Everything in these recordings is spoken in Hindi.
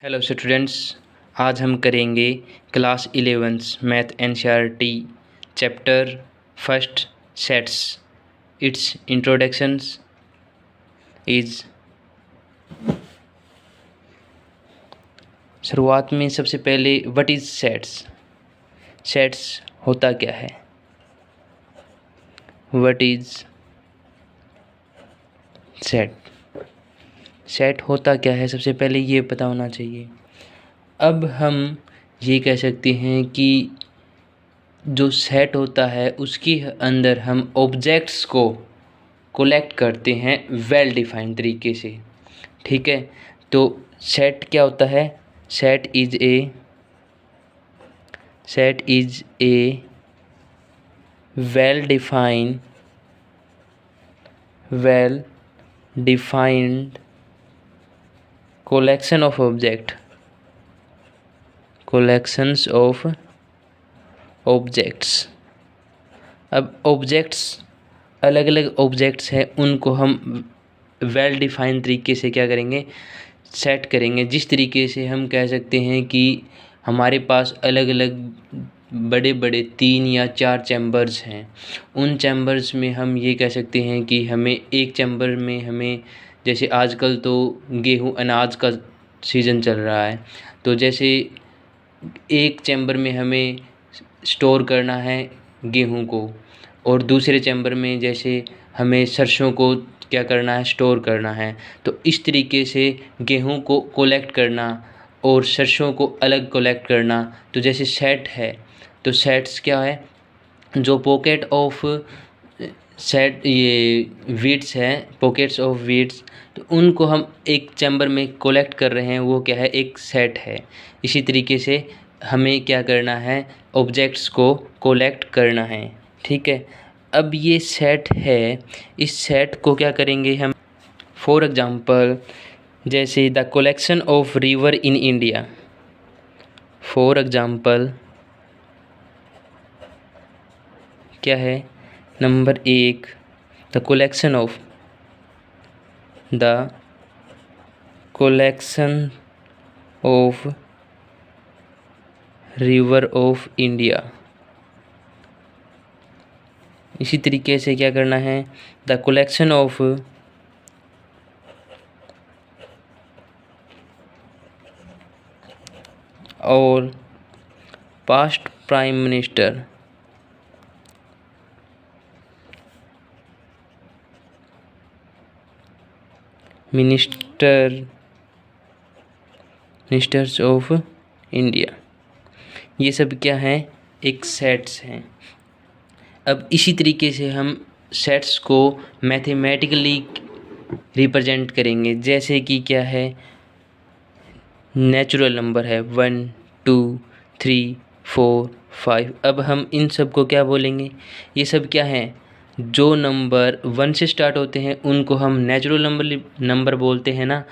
हेलो स्टूडेंट्स, आज हम करेंगे class 11 math NCERT chapter first sets. It's introductions is. शुरुआत में सबसे पहले व्हाट इज़ सेट्स। सेट्स होता क्या है? What is set? सेट होता क्या है, सबसे पहले ये पता होना चाहिए। अब हम ये कह सकते हैं कि जो सेट होता है उसके अंदर हम ऑब्जेक्ट्स को कलेक्ट करते हैं वेल डिफाइंड तरीके से। ठीक है, तो सेट क्या होता है? Set is a well defined collections of objects. अब ऑब्जेक्ट्स अलग अलग ऑब्जेक्ट्स हैं, उनको हम वेल डिफाइंड तरीके से क्या करेंगे? सेट करेंगे। जिस तरीके से हम कह सकते हैं कि हमारे पास अलग अलग बड़े बड़े 3 या 4 चैम्बर्स हैं। उन चैम्बर्स में हम ये कह सकते हैं कि हमें एक चैम्बर में हमें, जैसे आजकल तो गेहूँ अनाज का सीज़न चल रहा है, तो जैसे एक चैम्बर में हमें स्टोर करना है गेहूँ को, और दूसरे चैम्बर में जैसे हमें सरसों को क्या करना है? स्टोर करना है। तो इस तरीके से गेहूँ को कलेक्ट करना और सरसों को अलग कलेक्ट करना, तो जैसे सेट है, तो सेट्स क्या है? जो पॉकेट ऑफ सेट ये वीड्स हैं, पॉकेट्स ऑफ वीड्स, तो उनको हम एक चैम्बर में कलेक्ट कर रहे हैं, वो क्या है? एक सेट है। इसी तरीके से हमें क्या करना है? ऑब्जेक्ट्स को कलेक्ट करना है। ठीक है, अब ये सेट है, इस सेट को क्या करेंगे हम? फॉर एग्जांपल, जैसे the collection of river in India. For example क्या है? Number 1, the collection of river of India. इसी तरीके से क्या करना है? द कलेक्शन ऑफ और past prime ministers of India. ये सब क्या है? एक सेट्स हैं। अब इसी तरीके से हम सेट्स को मैथमेटिकली रिप्रेजेंट करेंगे। जैसे कि क्या है? नेचुरल नंबर है 1 2 3 4 5। अब हम इन सब को क्या बोलेंगे? ये सब क्या है? जो नंबर 1 से स्टार्ट होते हैं उनको हम नेचुरल नंबर बोलते हैं ना।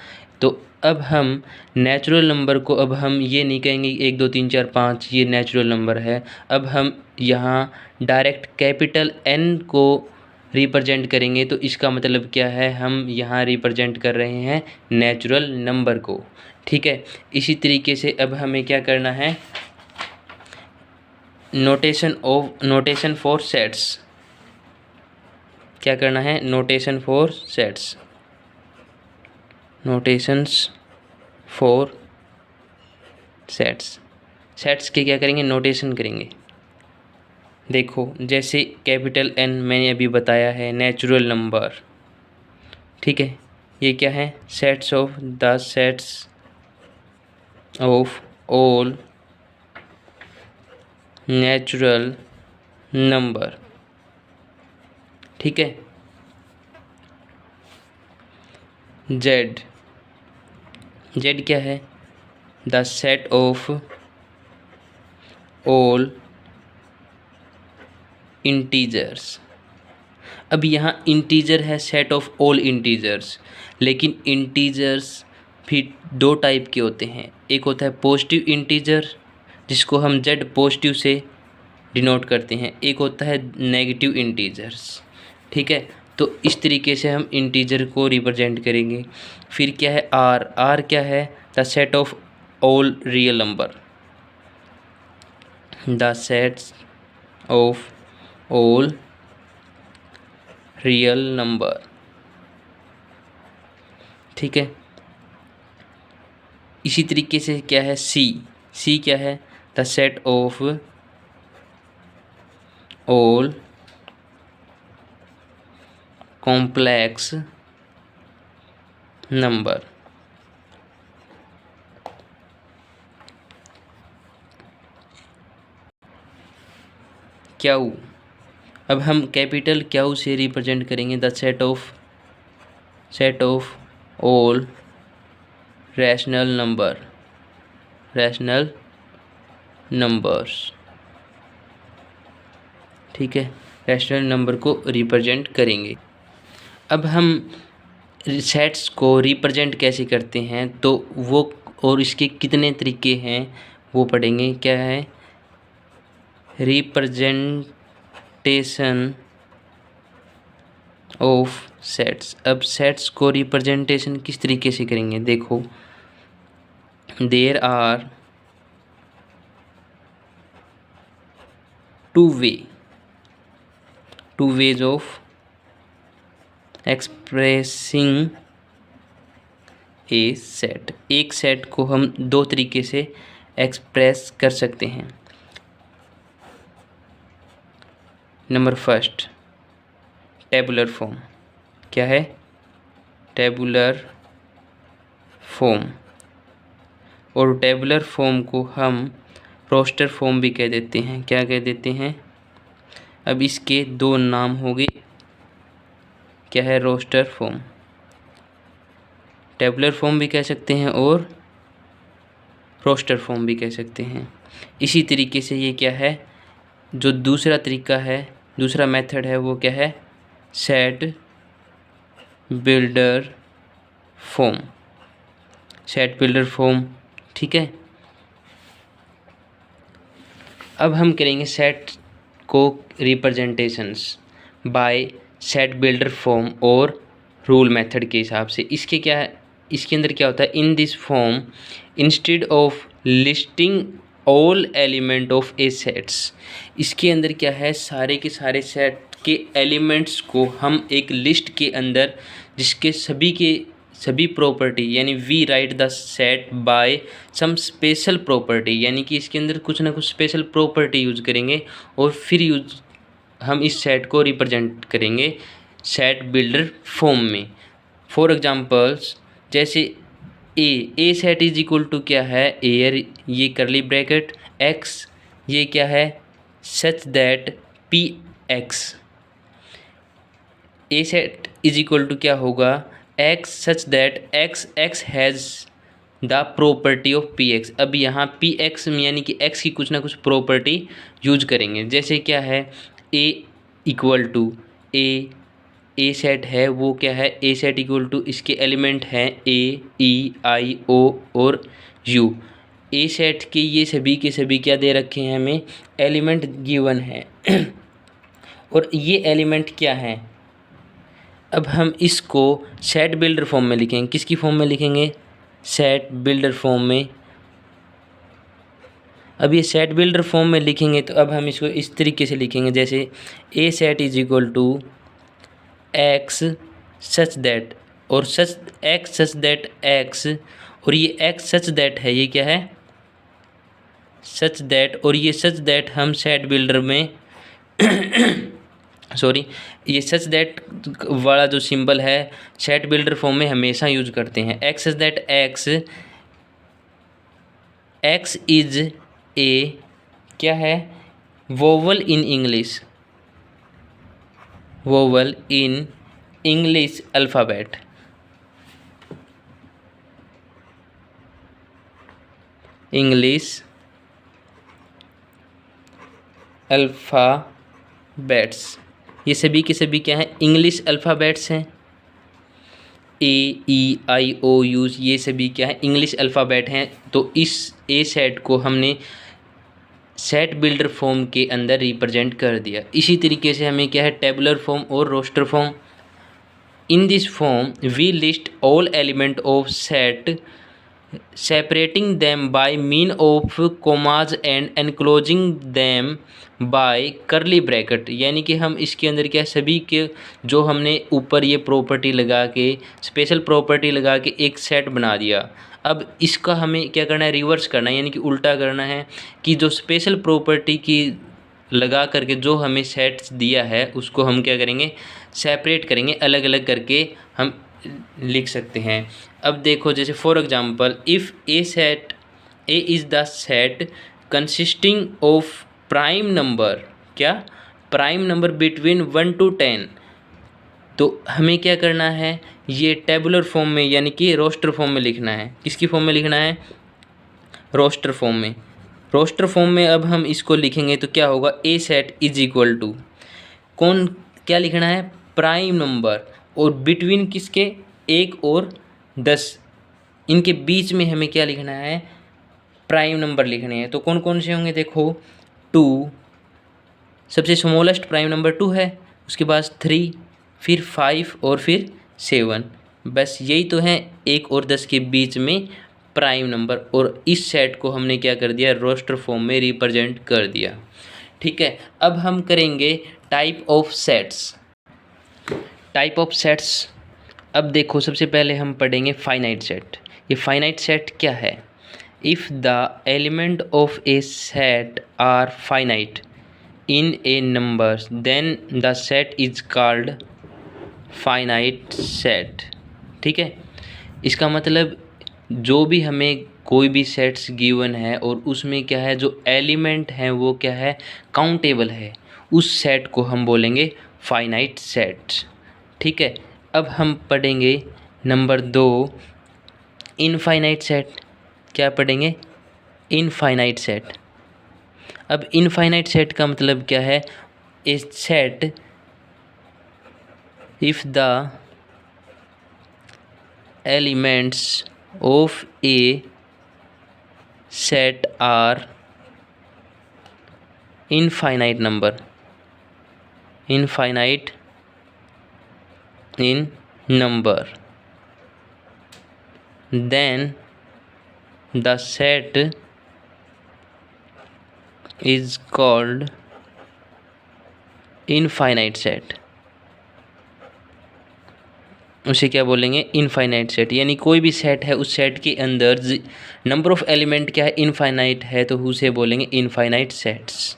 तो अब हम नेचुरल नंबर को, अब हम ये नहीं कहेंगे 1 2 3 4 5 ये नेचुरल नंबर है। अब हम यहाँ डायरेक्ट कैपिटल N को रिप्रेजेंट करेंगे, तो इसका मतलब क्या है? हम यहाँ रिप्रेजेंट कर रहे हैं नेचुरल नंबर को। ठीक है, इसी तरीके से अब हमें क्या करना है? Notation for sets. क्या करना है? Notation for sets. Notations for sets. Sets के क्या करेंगे? नोटेशन करेंगे। देखो, जैसे कैपिटल N मैंने अभी बताया है नेचुरल नंबर। ठीक है, ये क्या है? Sets of the sets of all natural number. ठीक है, जेड क्या है? The set of all integers. अब यहाँ इंटीजर है, सेट ऑफ ऑल इंटीजर्स, लेकिन इंटीजर्स भी 2 टाइप के होते हैं। एक होता है पॉजिटिव इंटीजर, जिसको हम जेड पॉजिटिव से डिनोट करते हैं। एक होता है नेगेटिव इंटीजर्स। ठीक है, तो इस तरीके से हम इंटीजर को रिप्रेजेंट करेंगे। फिर क्या है? आर क्या है? The set of all real number, the sets of all real number। ठीक है, इसी तरीके से क्या है सी क्या है, the set of all complex number. Q, अब हम कैपिटल क्यू से रिप्रेजेंट करेंगे the set of all rational numbers. ठीक है, रैशनल नंबर को रिप्रेजेंट करेंगे। अब हम सेट्स को रिप्रेजेंट कैसे करते हैं तो वो और इसके कितने तरीके हैं वो पढ़ेंगे। क्या है रिप्रेजेंटेशन ऑफ सेट्स। अब सेट्स को रिप्रेजेंटेशन किस तरीके से करेंगे, देखो there are two ways of expressing a set. एक सेट को हम दो तरीके से एक्सप्रेस कर सकते हैं। Number first, tabular form. क्या है, टेबुलर फॉर्म। और टेबुलर फॉर्म को हम रोस्टर फॉर्म भी कह देते हैं। क्या कह देते हैं, अब इसके दो नाम हो गए। क्या है, रोस्टर फॉर्म, टेबुलर फॉर्म भी कह सकते हैं और रोस्टर फॉर्म भी कह सकते हैं। इसी तरीके से ये क्या है, जो दूसरा तरीका है, दूसरा मेथड है वो क्या है, सेट बिल्डर फॉर्म। ठीक है, अब हम करेंगे सेट को representations by set builder form और रूल मेथड के हिसाब से। इसके क्या है, इसके अंदर क्या होता है, इन this form instead of listing all element of A sets. इसके अंदर क्या है, सारे के सारे सेट के एलिमेंट्स को हम एक लिस्ट के अंदर जिसके सभी प्रॉपर्टी, यानी we write the set by some special property, यानी कि इसके अंदर कुछ ना कुछ स्पेशल प्रॉपर्टी यूज करेंगे और फिर हम इस सेट को रिप्रेजेंट करेंगे सेट बिल्डर फॉर्म में। फॉर एग्जांपल्स, जैसे a set is equal to क्या है, एयर ये करली ब्रैकेट, एक्स ये क्या है, such that P X. A set is equal to क्या होगा, X such that X has the property of P X. अब यहाँ पी एक्स यानी कि एक्स की कुछ ना कुछ प्रॉपर्टी यूज करेंगे। जैसे क्या है, ए इक्वल टू ए सेट है वो क्या है, ए सेट इक्वल टू इसके एलिमेंट हैं ए, ई, आई, ओ और यू। ए सेट के ये सभी के सभी क्या दे रखे हैं, हमें एलिमेंट गिवन है और ये एलिमेंट क्या है। अब हम इसको सेट बिल्डर फॉर्म में लिखेंगे। किसकी फॉर्म में लिखेंगे, सेट बिल्डर फॉर्म में। अब ये सेट बिल्डर फॉर्म में लिखेंगे तो अब हम इसको इस तरीके से लिखेंगे, जैसे a set is equal to X such that और एक्स सच दैट एक्स, और ये एक्स सच दैट है, ये क्या है, सच दैट, और ये सच दैट हम सेट बिल्डर में सॉरी, ये सच दैट वाला जो सिंबल है सेट बिल्डर फॉर्म में हमेशा यूज करते हैं। X such that x is a क्या है, vowel in English, vowel in English alphabet. English alphabets, ये सभी के सभी क्या हैं, इंग्लिश अल्फ़ाबेट्स हैं। ए, ई, आई, ओ, यू, ये सभी क्या है, इंग्लिश अल्फ़ाबेट हैं। तो इस ए सेट को हमने सेट बिल्डर फॉर्म के अंदर रिप्रेजेंट कर दिया। इसी तरीके से हमें क्या है, टेबुलर फॉर्म और roster form. In this form we list all element of set separating them by mean of commas and enclosing them by curly bracket, यानी कि हम इसके अंदर क्या सभी के जो हमने ऊपर ये प्रॉपर्टी लगा के स्पेशल प्रॉपर्टी लगा के एक सेट बना दिया। अब इसका हमें क्या करना है, रिवर्स करना है, यानी कि उल्टा करना है कि जो स्पेशल प्रॉपर्टी की लगा करके जो हमें सेट्स दिया है उसको हम क्या करेंगे, सेपरेट करेंगे, अलग अलग करके हम लिख सकते हैं। अब देखो जैसे for example if A is the set consisting of prime number, क्या प्राइम नंबर बिटवीन 1 to 10, तो हमें क्या करना है, ये टेबुलर फॉर्म में यानी कि रोस्टर फॉर्म में लिखना है। किसकी फॉर्म में लिखना है, रोस्टर फॉर्म में। रोस्टर फॉर्म में अब हम इसको लिखेंगे तो क्या होगा, ए सेट इज इक्वल टू कौन, क्या लिखना है, प्राइम नंबर, और बिटवीन किसके, 1 और 10, इनके बीच में हमें क्या लिखना है, प्राइम नंबर लिखने हैं। तो कौन कौन से होंगे, देखो 2, सबसे स्मॉलेस्ट प्राइम नंबर 2 है, उसके बाद 3, फिर 5 और फिर 7। बस यही तो है 1 और 10 के बीच में प्राइम नंबर, और इस सेट को हमने क्या कर दिया, रोस्टर फॉर्म में रिप्रेजेंट कर दिया। ठीक है, अब हम करेंगे type of sets. Type of sets, अब देखो सबसे पहले हम पढ़ेंगे फाइनाइट सेट। ये फाइनाइट सेट क्या है, if the element of a set are finite in a number then the set is called finite set. ठीक है, इसका मतलब जो भी हमें कोई भी सेट्स गिवन है और उसमें क्या है, जो एलिमेंट हैं वो क्या है, काउंटेबल है, उस सेट को हम बोलेंगे फाइनाइट सेट। ठीक है, अब हम पढ़ेंगे नंबर 2 इनफाइनाइट सेट। क्या पढ़ेंगे, इनफाइनाइट सेट। अब इनफाइनाइट सेट का मतलब क्या है, a set if the elements of a set are infinite number, infinite in number, then the set is called infinite set। उसे क्या बोलेंगे, इनफाइनाइट सेट। यानी कोई भी सेट है, उस सेट के अंदर नंबर ऑफ एलिमेंट क्या है, इनफाइनाइट है, तो उसे बोलेंगे इनफाइनाइट सेट्स।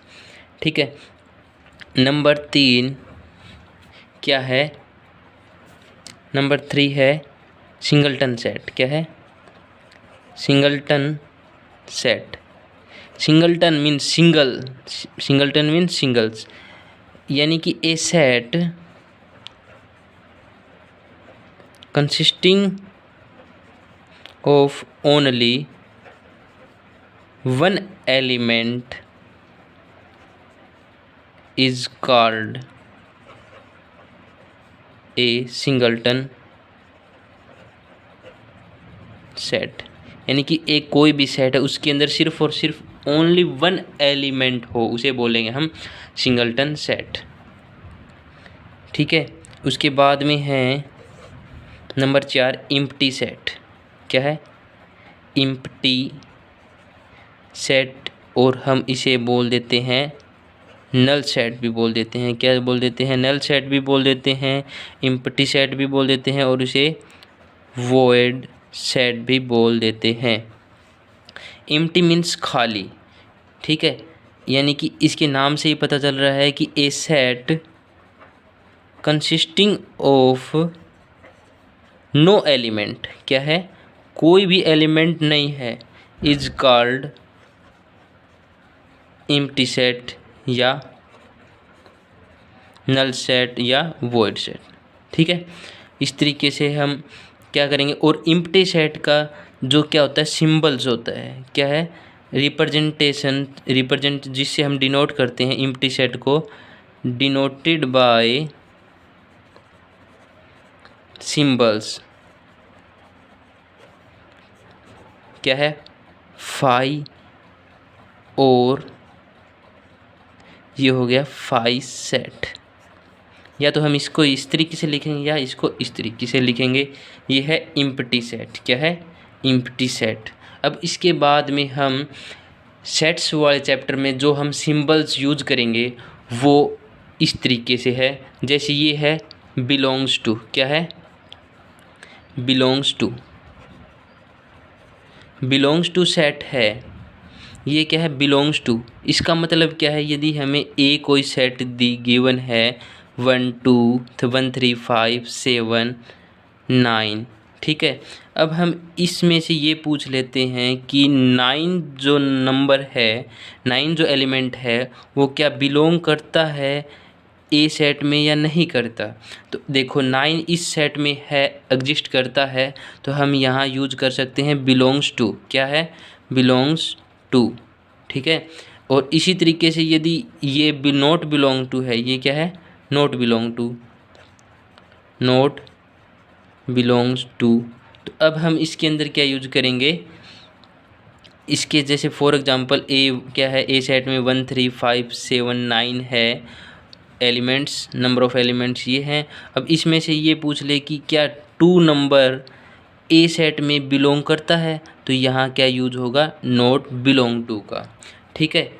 ठीक है, नंबर 3 क्या है, नंबर 3 है सिंगलटन सेट। क्या है, singleton set. Singleton means single, singleton means singles, यानी कि a set consisting of only one element is called a singleton set. यानी कि एक कोई भी सेट है उसके अंदर सिर्फ और सिर्फ ओनली वन एलिमेंट हो, उसे बोलेंगे हम सिंगलटन सेट। ठीक है, उसके बाद में है नंबर 4 इम्प्टी सेट। क्या है, इम्प्टी सेट, और हम इसे बोल देते हैं नल सेट भी बोल देते हैं। क्या बोल देते हैं, नल सेट भी बोल देते हैं, इम्प्टी सेट भी बोल देते हैं, और इसे वॉइड सेट भी बोल देते हैं। इम्प्टी मीन्स खाली। ठीक है, यानी कि इसके नाम से ही पता चल रहा है कि a set consisting of no element, क्या है, कोई भी एलिमेंट नहीं है, इज कॉल्ड इम्प्टी सेट या नल सेट या वॉइड सेट। ठीक है, इस तरीके से हम क्या करेंगे। और इम्प्टी सेट का जो क्या होता है, सिंबल्स होता है, क्या है, रिप्रेजेंटेशन, रिप्रेजेंट जिससे हम डिनोट करते हैं इम्प्टी सेट को, डिनोटेड बाय सिंबल्स। क्या है, फाई, और ये हो गया फाई सेट। या तो हम इसको इस तरीके से लिखेंगे या इसको इस तरीके से लिखेंगे। ये है इम्प्टी सेट। क्या है, एम्प्टी सेट। अब इसके बाद में हम सेट्स वाले चैप्टर में जो हम सिंबल्स यूज करेंगे वो इस तरीके से है, जैसे ये है बिलोंग्स टू। क्या है? Belongs to. Belongs to set है, ये क्या है? Belongs to. इसका मतलब क्या है? यदि हमें ए कोई सेट दी गिवन है 1 2 1 3 5 7 9, ठीक है। अब हम इसमें से ये पूछ लेते हैं कि 9 जो नंबर है, 9 जो एलिमेंट है वो क्या बिलोंग करता है ए सेट में या नहीं करता। तो देखो 9 इस सेट में है, एग्जिस्ट करता है, तो हम यहाँ यूज कर सकते हैं बिलोंग्स टू। क्या है? बिलोंग्स टू, ठीक है। और इसी तरीके से यदि ये नॉट बिलोंग टू है, ये क्या है? Not belong to, not belongs to. तो अब हम इसके अंदर क्या यूज करेंगे? इसके जैसे फॉर एग्जांपल ए क्या है? ए सेट में 1 3 5 7 9 है एलिमेंट्स, नंबर ऑफ एलिमेंट्स ये हैं। अब इसमें से ये पूछ ले कि क्या 2 नंबर ए सेट में बिलोंग करता है, तो यहाँ क्या यूज होगा? नॉट बिलोंग टू का, ठीक है।